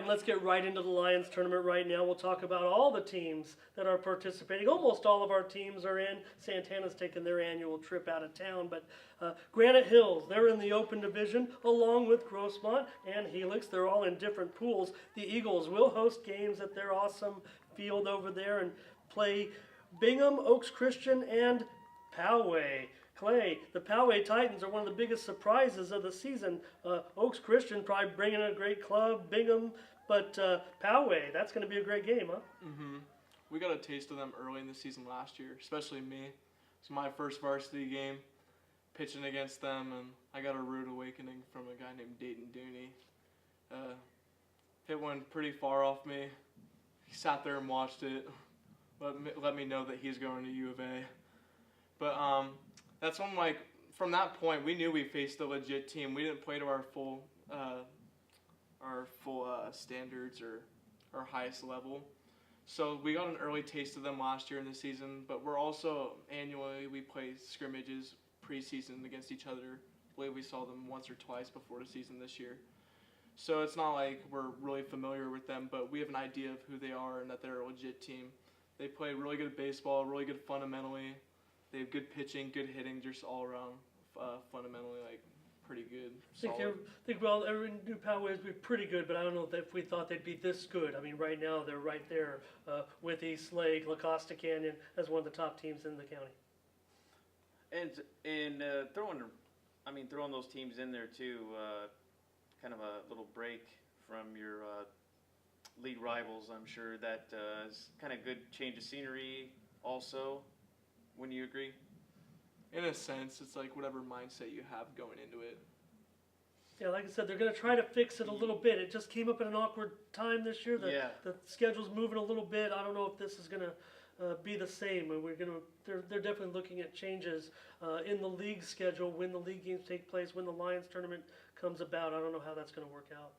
and let's get right into the Lions tournament right now. We'll talk about all the teams that are participating. Almost all of our teams are in. Santana's taking their annual trip out of town, but Granite Hills, they're in the open division, along with Grossmont and Helix. They're all in different pools. The Eagles will host games at their awesome field over there and play Bingham, Oaks Christian, and Poway. Clay, the Poway Titans are one of the biggest surprises of the season. Oaks Christian probably bringing in a great club, Bingham, but Poway, that's going to be a great game, huh? Mm-hmm. We got a taste of them early in the season last year, especially me. It's my first varsity game, pitching against them, and I got a rude awakening from a guy named Dayton Dooney. Hit one pretty far off me. He sat there and watched it, let me know that he's going to U of A. But that's when, like, from that point, we knew we faced a legit team. We didn't play to our full standards or our highest level. So we got an early taste of them last year in the season, but we're also annually we play scrimmages preseason against each other. I believe we saw them once or twice before the season this year. So it's not like we're really familiar with them, but we have an idea of who they are and that they're a legit team. They play really good baseball, really good fundamentally. They have good pitching, good hitting, just all around fundamentally like pretty good. I think well, every new Poway would be pretty good, but I don't know if we thought they'd be this good. I mean, right now they're right there with East Lake, La Costa Canyon as one of the top teams in the county. And throwing those teams in there too, kind of a little break from your league rivals. I'm sure that is kind of good change of scenery also. Wouldn't you agree? In a sense, it's like whatever mindset you have going into it. Yeah, like I said, they're going to try to fix it a little bit. It just came up at an awkward time this year. The schedule's moving a little bit. I don't know if this is going to be the same. They're definitely looking at changes in the league schedule when the league games take place, when the Lions tournament comes about. I don't know how that's going to work out.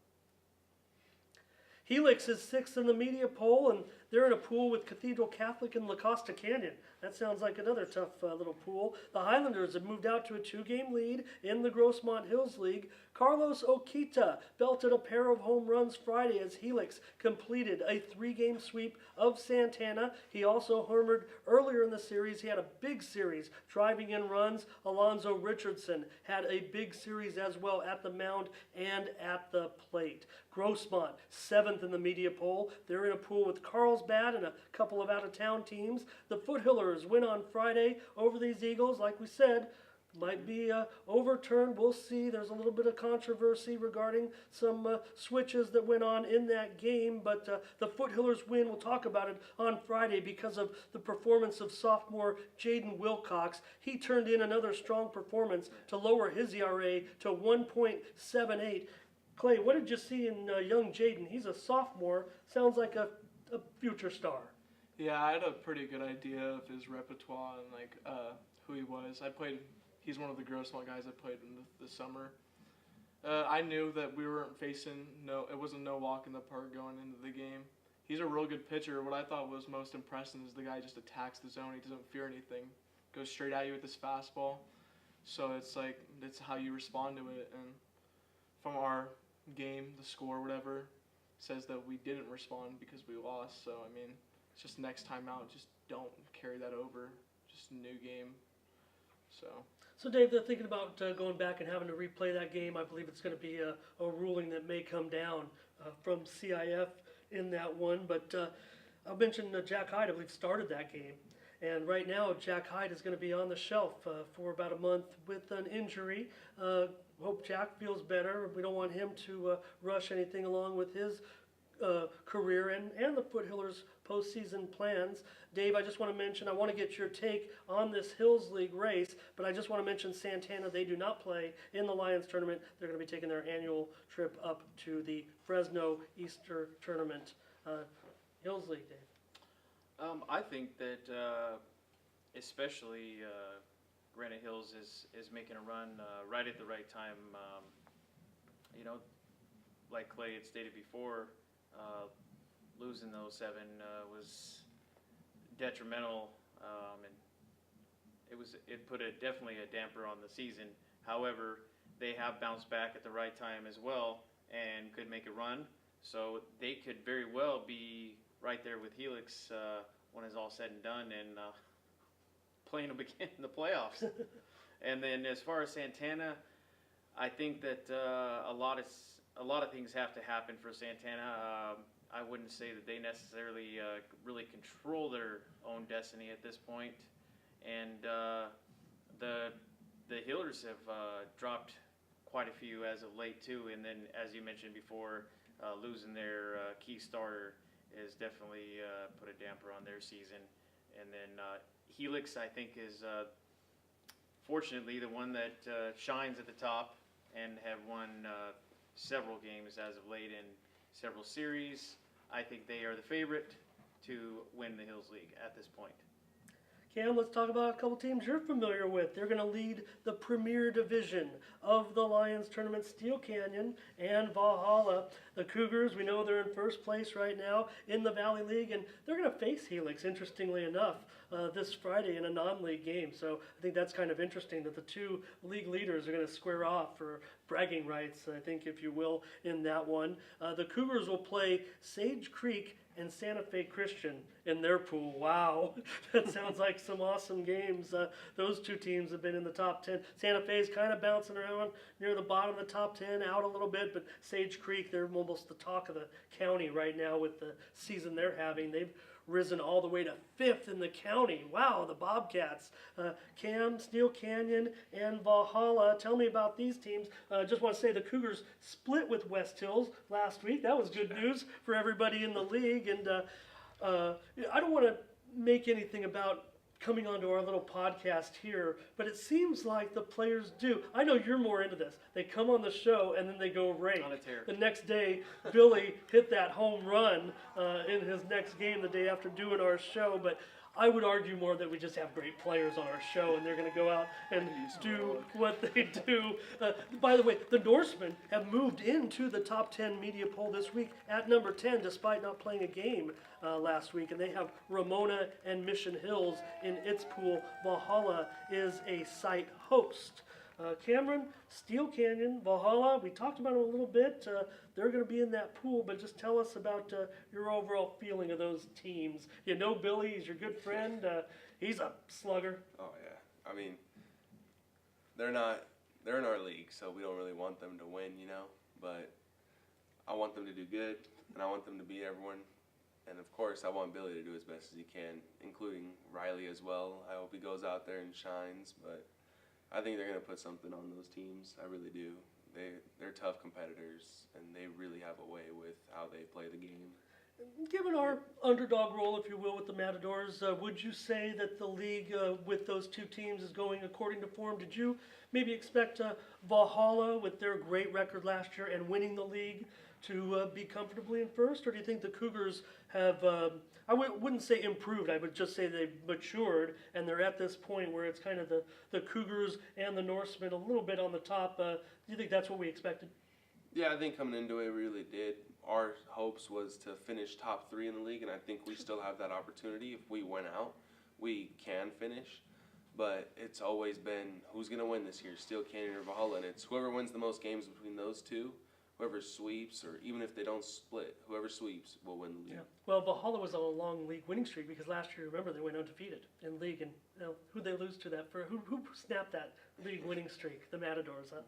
Helix is 6th in the media poll, and they're in a pool with Cathedral Catholic and La Costa Canyon. That sounds like another tough little pool. The Highlanders have moved out to a 2-game lead in the Grossmont Hills League. Carlos Okita belted a pair of home runs Friday as Helix completed a 3-game sweep of Santana. He also homered earlier in the series. He had a big series driving in runs. Alonzo Richardson had a big series as well at the mound and at the plate. Grossmont, 7th in the media poll. They're in a pool with Carlsbad and a couple of out-of-town teams. The Foothillers win on Friday over these Eagles. Like we said, might be overturned. We'll see. There's a little bit of controversy regarding some switches that went on in that game, but the Foothillers win. We'll talk about it on Friday because of the performance of sophomore Jaden Wilcox. He turned in another strong performance to lower his ERA to 1.78. Clay, what did you see in young Jaden? He's a sophomore. Sounds like a future star. Yeah, I had a pretty good idea of his repertoire and like who he was. He's one of the Grossmont guys I played in the summer. I knew that we weren't facing it wasn't no walk in the park going into the game. He's a real good pitcher. What I thought was most impressive is the guy just attacks the zone. He doesn't fear anything. Goes straight at you with his fastball. So it's like that's how you respond to it. And from our game, the score, whatever, says that we didn't respond because we lost. So I mean, it's just next time out, just don't carry that over. Just a new game. So Dave, they're thinking about going back and having to replay that game. I believe it's going to be a ruling that may come down from CIF in that one. But I'll mention Jack Hyde, I believe, started that game. And right now, Jack Hyde is going to be on the shelf for about a month with an injury. Hope Jack feels better. We don't want him to rush anything along with his career and the Foothillers postseason plans. Dave, I just want to mention, I want to get your take on this Hills League race, but I just want to mention Santana. They do not play in the Lions tournament. They're going to be taking their annual trip up to the Fresno Easter tournament. Hills League, Dave. I think that especially Granite Hills is making a run right at the right time. Like Clay had stated before, losing those 7 was detrimental, and it put definitely a damper on the season. However, they have bounced back at the right time as well and could make a run. So they could very well be right there with Helix when it's all said and done, and playing them again in the playoffs. And then as far as Santana, I think that a lot of things have to happen for Santana. I wouldn't say that they necessarily really control their own destiny at this point. And the Healers have dropped quite a few as of late too. And then, as you mentioned before, losing their key starter has definitely put a damper on their season. And then Helix, I think, is fortunately the one that shines at the top and have won several games as of late in several series. I think they are the favorite to win the Hills League at this point. Cam, let's talk about a couple teams you're familiar with. They're going to lead the premier division of the Lions tournament, Steel Canyon and Valhalla. The Cougars, we know they're in first place right now in the Valley League, and they're going to face Helix, interestingly enough, this Friday in a non-league game. So I think that's kind of interesting that the two league leaders are going to square off for bragging rights, I think, if you will, in that one. The Cougars will play Sage Creek and Santa Fe Christian in their pool. Wow, that sounds like some awesome games. Those two teams have been in the top 10. Santa Fe's kind of bouncing around near the bottom of the top 10, out a little bit, but Sage Creek, they're almost the talk of the county right now with the season they're having. They've risen all the way to 5th in the county. Wow, the Bobcats. Cam, Steel Canyon, and Valhalla. Tell me about these teams. Just want to say the Cougars split with West Hills last week. That was good news for everybody in the league. And I don't want to make anything about coming onto our little podcast here, but it seems like the players do. I know you're more into this. They come on the show and then they go rake. On a tear. The next day, Billy hit that home run in his next game the day after doing our show, but I would argue more that we just have great players on our show and they're going to go out and do what they do. By the way, the Norsemen have moved into the top 10 media poll this week at number 10 despite not playing a game last week. And they have Ramona and Mission Hills in its pool. Valhalla is a site host. Cameron, Steel Canyon, Valhalla, we talked about them a little bit. They're going to be in that pool, but just tell us about your overall feeling of those teams. You know Billy, he's your good friend. He's a slugger. Oh, yeah. I mean, they're in our league, so we don't really want them to win, you know. But I want them to do good, and I want them to beat everyone. And, of course, I want Billy to do as best as he can, including Riley as well. I hope he goes out there and shines, but I think they're going to put something on those teams. I really do. They're tough competitors, and they really have a way with how they play the game. Given our underdog role, if you will, with the Matadors, would you say that the league with those two teams is going according to form? Did you maybe expect Valhalla, with their great record last year and winning the league, to be comfortably in first? Or do you think the Cougars have, I wouldn't say improved, I would just say they've matured and they're at this point where it's kind of the Cougars and the Norsemen a little bit on the top? Do you think that's what we expected? Yeah, I think coming into it, we really did. Our hopes was to finish top 3 in the league, and I think we still have that opportunity. If we went out, we can finish. But it's always been, who's going to win this year, Steel Canyon or Valhalla? And it's whoever wins the most games between those two, whoever sweeps, or even if they don't split, whoever sweeps will win the league. Yeah. Well, Valhalla was on a long league winning streak because last year, remember, they went undefeated in league. And who'd they lose to that for? Who snapped that league winning streak? The Matadors, huh?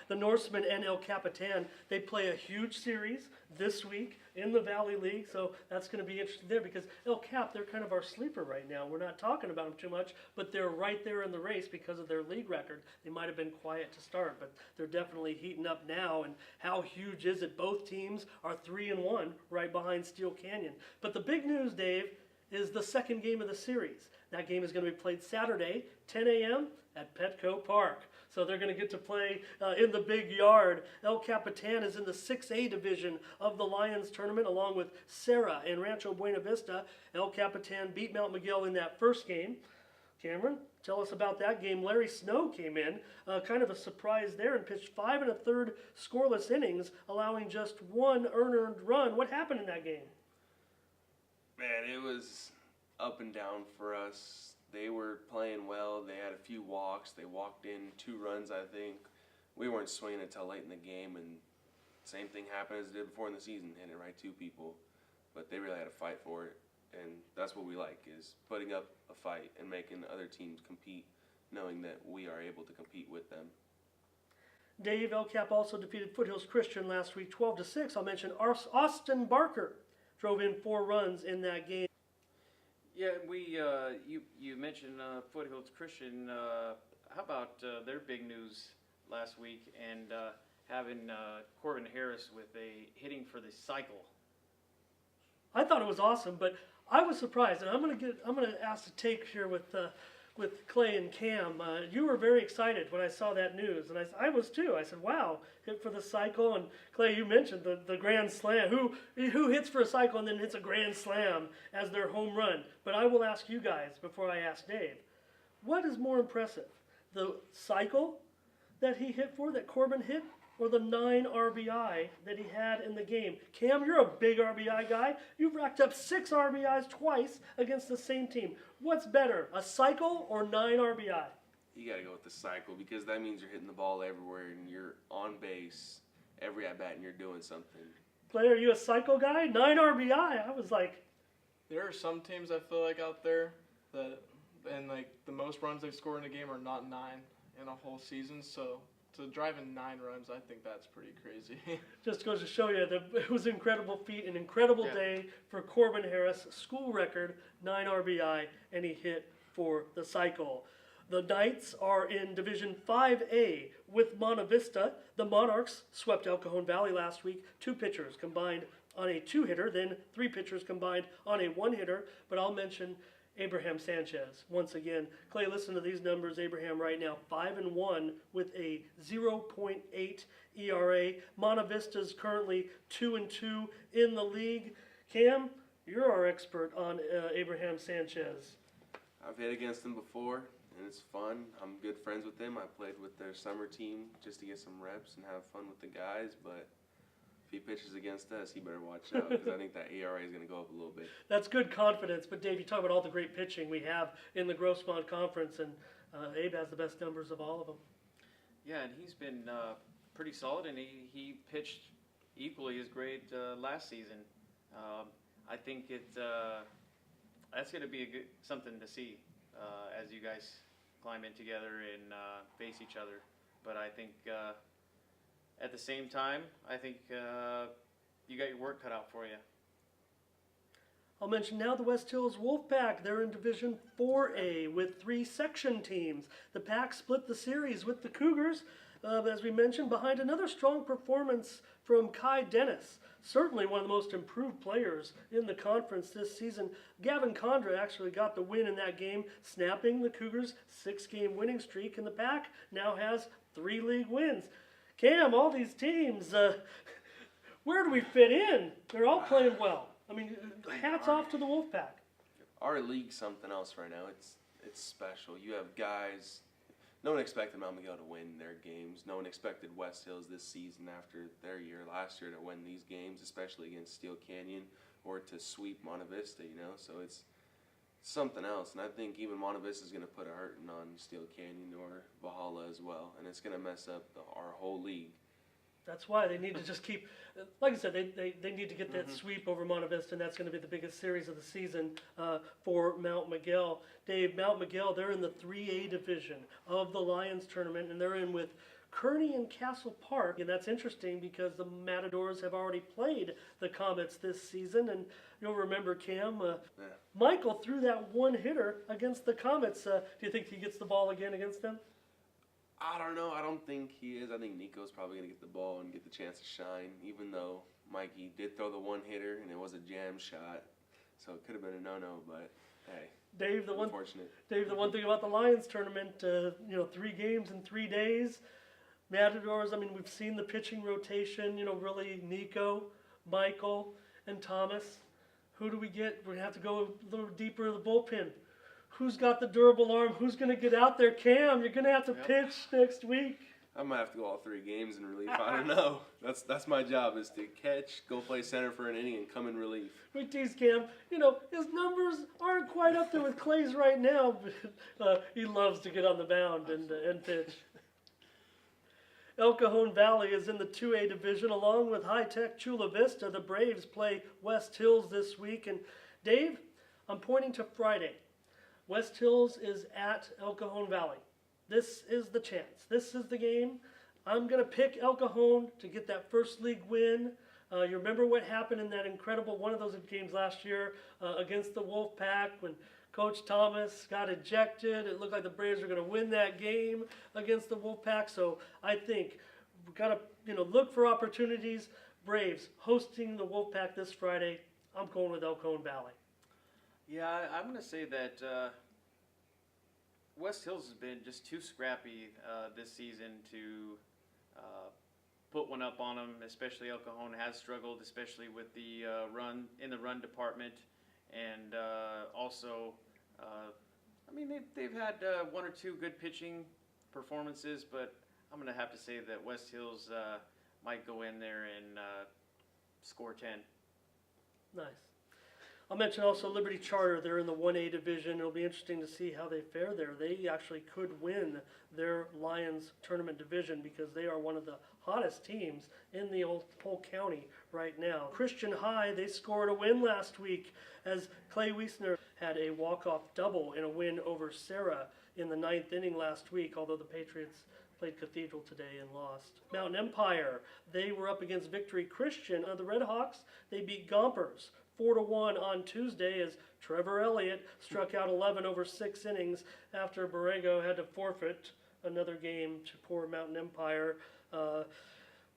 The Norsemen and El Capitan, they play a huge series this week in the Valley League, so that's going to be interesting there because El Cap, they're kind of our sleeper right now. We're not talking about them too much, but they're right there in the race because of their league record. They might have been quiet to start, but they're definitely heating up now. And how huge is it? Both teams are 3-1 right behind Steel Canyon. But the big news, Dave, is the second game of the series. That game is going to be played Saturday, 10 a.m. at Petco Park. So they're going to get to play in the big yard. El Capitan is in the 6A division of the Lions tournament along with Serra and Rancho Buena Vista. El Capitan beat Mount Miguel in that first game. Cameron, tell us about that game. Larry Snow came in, kind of a surprise there, and pitched 5 1/3 scoreless innings, allowing just 1 earned run. What happened in that game? Man, it was up and down for us. They were playing well. They had a few walks. They walked in 2 runs, I think. We weren't swinging until late in the game, and same thing happened as it did before in the season, hitting it right to people. But they really had to fight for it, and that's what we like, is putting up a fight and making other teams compete, knowing that we are able to compete with them. Dave, LCAP also defeated Foothills Christian last week 12-6. I'll mention Austin Barker drove in 4 runs in that game. Yeah, you mentioned Foothills Christian. How about their big news last week and having Corbin Harris with a hitting for the cycle? I thought it was awesome, but I was surprised, and I'm gonna ask to take here with Clay and Cam. You were very excited when I saw that news, and I was too. I said, "Wow, hit for the cycle!" And Clay, you mentioned the grand slam. Who hits for a cycle and then hits a grand slam as their home run? But I will ask you guys before I ask Dave, what is more impressive, the cycle that he hit for, that Corbin hit, or the 9 RBI that he had in the game? Cam, you're a big RBI guy. You've racked up 6 RBIs twice against the same team. What's better, a cycle or 9 RBI? You got to go with the cycle, because that means you're hitting the ball everywhere and you're on base every at bat and you're doing something. Clay, are you a cycle guy? 9 RBI. I was like, There are some teams I feel like out there that, and like the most runs they've scored in a game are not 9 in a whole season. So to drive in 9 runs, I think that's pretty crazy. just goes to show you that it was an incredible feat, an incredible day for Corbin Harris. School record, 9 RBI, and he hit for the cycle. The Knights are in Division 5A with Monta Vista. The Monarchs swept El Cajon Valley last week. 2 pitchers combined on a 2-hitter, then 3 pitchers combined on a 1-hitter. But I'll mention Abraham Sanchez once again. Clay, listen to these numbers. Abraham right now 5-1 with a 0.8 ERA. Monta Vista's currently 2-2 in the league. Cam, you're our expert on Abraham Sanchez. I've hit against them before, and it's fun. I'm good friends with them. I played with their summer team just to get some reps and have fun with the guys, but if he pitches against us, he better watch out, because I think that ERA is going to go up a little bit. That's good confidence, but Dave, you talk about all the great pitching we have in the Grossmont Conference, and Abe has the best numbers of all of them. Yeah, and he's been pretty solid, and he pitched equally as great last season. I think that's going to be something to see as you guys climb in together and face each other. But I think at the same time, I think you got your work cut out for you. I'll mention now the West Hills Wolfpack. They're in Division 4A with 3 section teams. The Pack split the series with the Cougars, as we mentioned, behind another strong performance from Kai Dennis. Certainly one of the most improved players in the conference this season. Gavin Condra actually got the win in that game, snapping the Cougars' 6-game winning streak, and the Pack now has 3 league wins. Cam, all these teams, where do we fit in? They're all playing well. I mean, hats off to the Wolfpack. Our league's something else right now. It's special. You have guys. No one expected Mount Miguel to win their games. No one expected West Hills this season after their year last year to win these games, especially against Steel Canyon, or to sweep Monta Vista, you know. So it's something else. And I think even Monta Vista is going to put a hurting on Steel Canyon or Valhalla as well. And it's going to mess up our whole league. That's why they need to just keep, like I said, they need to get that sweep over Monta Vista, and that's going to be the biggest series of the season for Mount Miguel. Dave, Mount Miguel, they're in the 3A division of the Lions tournament, and they're in with Kearney and Castle Park. And that's interesting because the Matadors have already played the Comets this season, and you'll remember, Cam, Michael threw that 1-hitter against the Comets. Do you think he gets the ball again against them? I don't know. I don't think he is. I think Nico's probably going to get the ball and get the chance to shine, even though Mikey did throw the 1-hitter, and it was a jam shot. So it could have been a no-no, but hey, Dave, unfortunate. Dave, the one thing about the Lions tournament, 3 games in 3 days. Matadors, I mean, we've seen the pitching rotation, really Nico, Michael, and Thomas. Who do we get? We're going to have to go a little deeper in the bullpen. Who's got the durable arm? Who's going to get out there? Cam, you're going to have to pitch next week. I might have to go all 3 games in relief. I don't know. That's my job, is to catch, go play center for an inning, and come in relief. We tease Cam. His numbers aren't quite up there with Clay's right now, but he loves to get on the mound and pitch. El Cajon Valley is in the 2A division along with high-tech Chula Vista. The Braves play West Hills this week. And Dave, I'm pointing to Friday. West Hills is at El Cajon Valley. This is the chance. This is the game. I'm going to pick El Cajon to get that first league win. You remember what happened in that incredible one of those games last year against the Wolfpack when Coach Thomas got ejected. It looked like the Braves were going to win that game against the Wolfpack. So I think we've got to look for opportunities. Braves hosting the Wolfpack this Friday. I'm going with El Cajon Valley. Yeah, I'm going to say that West Hills has been just too scrappy this season to put one up on them. Especially El Cajon has struggled, especially with the run department, and also, I mean, they've had one or two good pitching performances, but I'm going to have to say that West Hills might go in there and score 10. Nice. I'll mention also Liberty Charter. They're in the 1A division. It'll be interesting to see how they fare there. They actually could win their Lions tournament division because they are one of the hottest teams in the whole county right now. Christian High, they scored a win last week as Clay Wiesner had a walk-off double in a win over Sarah in the 9th inning last week, although the Patriots played Cathedral today and lost. Mountain Empire, they were up against Victory Christian. The Red Hawks, they beat Gompers 4-1 on Tuesday as Trevor Elliott struck out 11 over 6 innings after Borrego had to forfeit another game to poor Mountain Empire.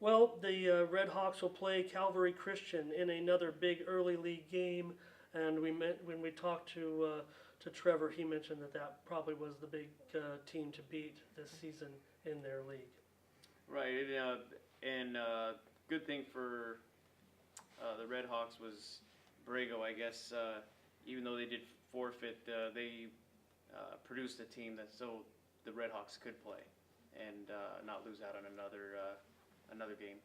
Well, the Red Hawks will play Calvary Christian in another big early league game, and when we talked to Trevor, he mentioned that probably was the big team to beat this season in their league. Right, and good thing for the Red Hawks was Borrego, I guess. Even though they did forfeit, they produced a team so the Red Hawks could play and not lose out on another game.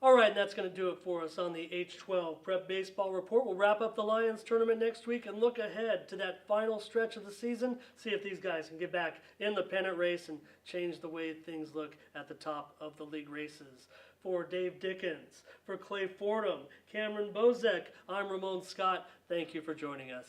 All right, and that's going to do it for us on the H12 Prep Baseball Report. We'll wrap up the Lions tournament next week and look ahead to that final stretch of the season, see if these guys can get back in the pennant race and change the way things look at the top of the league races. For Dave Dickens, for Clay Fordham, Cameron Beauzec, I'm Ramon Scott. Thank you for joining us.